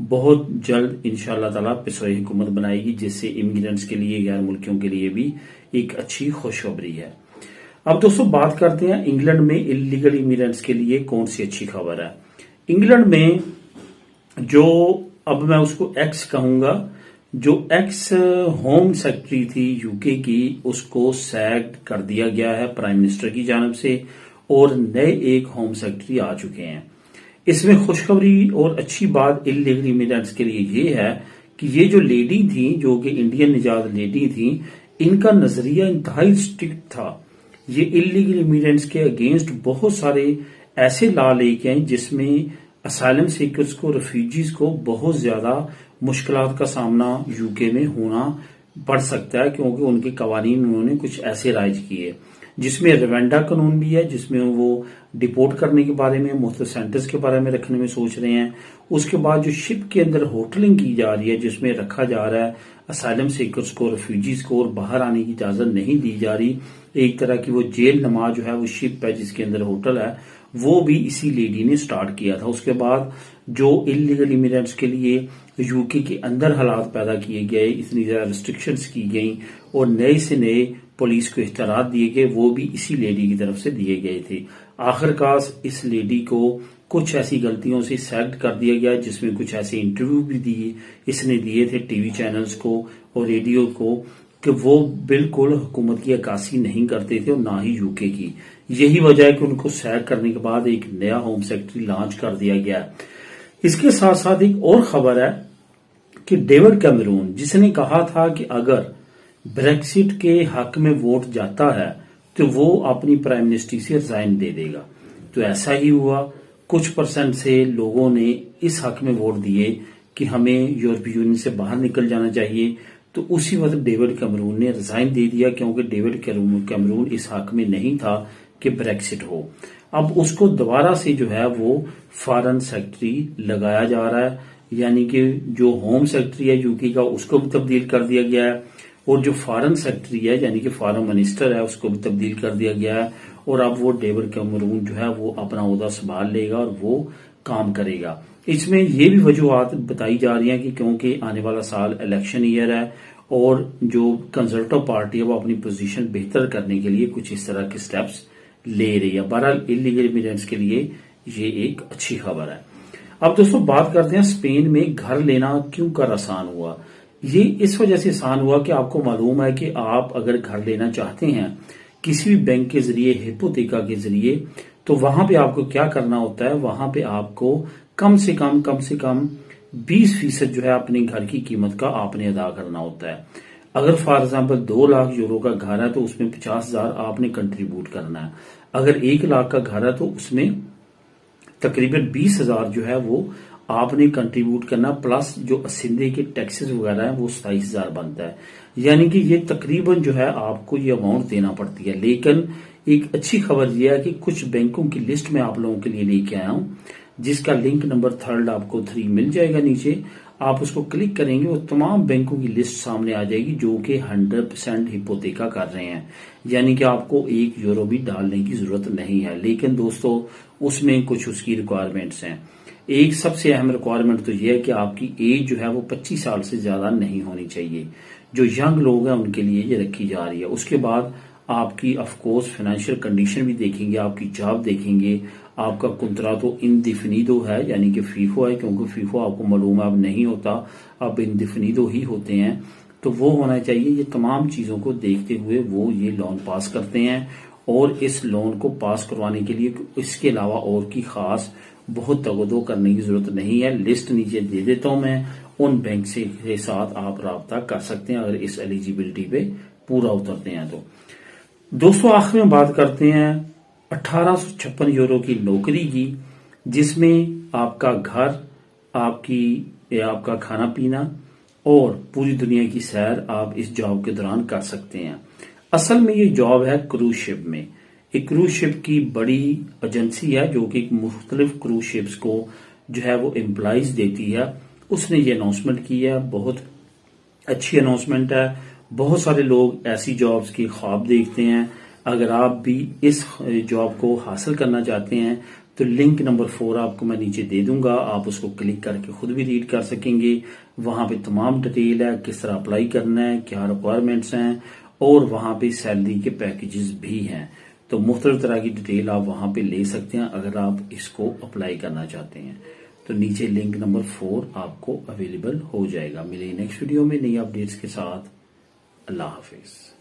بہت جلد انشاءاللہ تعالیٰ پسوئی حکومت بنائے گی، جس سے امیگرینٹس کے لیے، غیر ملکیوں کے لیے بھی ایک اچھی خوشخبری ہے۔ اب دوستو بات کرتے ہیں انگلینڈ میں اللیگل امیگرینٹس کے لیے کون سی اچھی خبر ہے۔ انگلینڈ میں جو اب میں اس کو ایکس کہوں گا، جو ایکس ہوم سیکرٹری تھی یو کے کی، اس کو سیکڈ کر دیا گیا ہے پرائم منسٹر کی جانب سے، اور نئے ایک ہوم سیکرٹری آ چکے ہیں۔ اس میں خوشخبری اور اچھی بات اللیگل امیگرینٹس کے لیے یہ ہے کہ یہ جو لیڈی تھیں، جو کہ انڈین نژاد لیڈی تھیں، ان کا نظریہ انتہائی اسٹرکٹ تھا۔ یہ اللیگل امیگرینٹس کے اگینسٹ بہت سارے ایسے لا لے کے آئیں جس میں اسائلم سیکرز کو، ریفیوجیز کو بہت زیادہ مشکلات کا سامنا یو کے میں ہونا پڑ سکتا ہے، کیونکہ ان کے قوانین انہوں نے کچھ ایسے رائج کیے، جس میں ریونڈا قانون بھی ہے، جس میں وہ ڈپورٹ کرنے کے بارے میں، مختلف سینٹرز کے بارے میں رکھنے میں سوچ رہے ہیں۔ اس کے بعد جو شپ کے اندر ہوٹلنگ کی جا رہی ہے، جس میں رکھا جا رہا ہے اسائلم سیکرز کو، ریفیوجیز کو، اور باہر آنے کی اجازت نہیں دی جا رہی، ایک طرح کی وہ جیل نما جو ہے وہ شپ ہے جس کے اندر ہوٹل ہے، وہ بھی اسی لیڈی نے سٹارٹ کیا تھا۔ اس کے بعد جو اللیگل امیگرینٹس کے لیے یو کے اندر حالات پیدا کیے گئے، اتنی زیادہ ریسٹرکشنز کی گئیں اور نئے سے نئے پولیس کو اختیارات دیے گئے، وہ بھی اسی لیڈی کی طرف سے دیے گئے تھے۔ آخرکار اس لیڈی کو کچھ ایسی غلطیوں سے سیکڈ کر دیا گیا، جس میں کچھ ایسے انٹرویو بھی دیے اس نے دیے تھے ٹی وی چینلز کو اور ریڈیو کو، کہ وہ بالکل حکومت کی عکاسی نہیں کرتے تھے اور نہ ہی یو کے کی۔ یہی وجہ ہے کہ ان کو سیک کرنے کے بعد ایک نیا ہوم سیکرٹری لانچ کر دیا گیا۔ اس کے ساتھ ساتھ ایک اور خبر ہے کہ ڈیوڈ کیمرون، جس نے کہا تھا کہ اگر بریکسٹ کے حق میں ووٹ جاتا ہے تو وہ اپنی پرائم منسٹری سے ریزائن دے دے گا، تو ایسا ہی ہوا۔ کچھ پرسنٹ سے لوگوں نے اس حق میں ووٹ دیے کہ ہمیں یورپی یونین سے باہر نکل جانا چاہیے، تو اسی وقت ڈیوڈ کیمرون نے ریزائن دے دیا، کیونکہ ڈیوڈ کیمرون اس حق میں نہیں تھا کہ بریکسٹ ہو۔ اب اس کو دوبارہ سے جو ہے وہ فارن سیکرٹری لگایا جا رہا ہے، یعنی کہ جو ہوم سیکرٹری ہے یو کے کا، اس کو بھی تبدیل کر دیا گیا ہے، اور جو فارن سیکرٹری ہے یعنی کہ فارن منسٹر ہے، اس کو بھی تبدیل کر دیا گیا ہے، اور اب وہ ڈیوڈ کیمرون جو ہے وہ اپنا عہدہ سنبھال لے گا اور وہ کام کرے گا۔ اس میں یہ بھی وجوہات بتائی جا رہی ہیں کہ کیونکہ آنے والا سال الیکشن ایئر ہے، اور جو کنزرویٹو پارٹی ہے وہ اپنی پوزیشن بہتر کرنے کے لیے کچھ اس طرح کے سٹیپس لے رہی ہے۔ بہرحال اللیگل امیگرینٹس کے لیے یہ ایک اچھی خبر ہے۔ اب دوستو بات کرتے ہیں اسپین میں گھر لینا کیوں کر آسان ہوا۔ یہ اس وجہ سے آسان ہوا کہ آپ کو معلوم ہے کہ آپ اگر گھر لینا چاہتے ہیں کسی بھی بینک کے ذریعے، ہپوتیکا کے ذریعے، تو وہاں پہ آپ کو کیا کرنا ہوتا ہے، وہاں پہ آپ کو کم سے کم 20% جو ہے اپنے گھر کی قیمت کا آپ نے ادا کرنا ہوتا ہے۔ اگر فار ایگزامپل 2 لاکھ یورو کا گھر ہے تو اس میں 50,000 آپ نے کنٹریبیوٹ کرنا ہے۔ اگر 1 لاکھ کا گھر ہے تو اس میں تقریباً 20,000 جو ہے وہ آپ نے کنٹریبیوٹ کرنا، پلس جو اسندے کے ٹیکسز وغیرہ ہیں وہ 27,000 بنتا ہے۔ یعنی کہ یہ تقریباً جو ہے آپ کو یہ اماؤنٹ دینا پڑتی ہے۔ لیکن ایک اچھی خبر یہ ہے کہ کچھ بینکوں کی لسٹ میں آپ لوگوں کے لیے لے کے آیا ہوں، جس کا لنک نمبر 3 آپ کو 3 مل جائے گا نیچے۔ آپ اس کو کلک کریں گے، وہ تمام بینکوں کی لسٹ سامنے آ جائے گی جو کہ 100% ہپوتیکا کر رہے ہیں، یعنی کہ آپ کو 1 یورو بھی ڈالنے کی ضرورت نہیں ہے۔ لیکن دوستو اس میں کچھ اس کی ریکوائرمنٹس ہیں۔ ایک سب سے اہم ریکوائرمنٹ تو یہ ہے کہ آپ کی ایج جو ہے وہ 25 سال سے زیادہ نہیں ہونی چاہیے۔ جو ینگ لوگ ہیں ان کے لیے یہ رکھی جا رہی ہے۔ اس کے بعد آپ کی آف کورس فائنینشیل کنڈیشن بھی دیکھیں گے، آپ کی جاب دیکھیں گے، آپ کا کنتراتو انڈیفینیدو ہے یعنی کہ فیفو ہے، کیونکہ فیفو آپ کو معلوم ہے اب نہیں ہوتا، اب انڈیفینیدو ہی ہوتے ہیں، تو وہ ہونا چاہیے۔ یہ تمام چیزوں کو دیکھتے ہوئے وہ یہ لون پاس کرتے ہیں، اور اس لون کو پاس کروانے کے لیے اس کے علاوہ اور کی خاص بہت تگودو کرنے کی ضرورت نہیں ہے۔ لسٹ نیچے دے دیتا ہوں میں، ان بینک سے کے ساتھ آپ رابطہ کر سکتے ہیں اگر اس ایلیجیبلٹی پہ پورا اترتے ہیں تو۔ دوستو آخر میں بات کرتے ہیں 1856 یورو کی نوکری کی، جس میں آپ کا گھر، آپ کا کھانا پینا اور پوری دنیا کی سیر آپ اس جاب کے دوران کر سکتے ہیں۔ اصل میں یہ جاب ہے کروز شپ میں۔ ایک کروز شپ کی بڑی ایجنسی ہے جو کہ مختلف کروز شپس کو جو ہے وہ امپلائیز دیتی ہے۔ اس نے یہ اناؤنسمنٹ کی ہے، بہت اچھی اناؤنسمنٹ ہے۔ بہت سارے لوگ ایسی جابز کی خواب دیکھتے ہیں۔ اگر آپ بھی اس جاب کو حاصل کرنا چاہتے ہیں تو لنک نمبر 4 آپ کو میں نیچے دے دوں گا، آپ اس کو کلک کر کے خود بھی ریڈ کر سکیں گے۔ وہاں پہ تمام ڈیٹیل ہے، کس طرح اپلائی کرنا ہے، کیا ریکوائرمنٹس ہیں، اور وہاں پہ سیلری کے پیکیجز بھی ہیں۔ تو مختلف طرح کی ڈیٹیل آپ وہاں پہ لے سکتے ہیں اگر آپ اس کو اپلائی کرنا چاہتے ہیں۔ تو نیچے لنک نمبر 4 آپ کو اویلیبل ہو جائے گا۔ ملے نیکسٹ ویڈیو میں نئی اپڈیٹس کے ساتھ۔ اللہ حافظ۔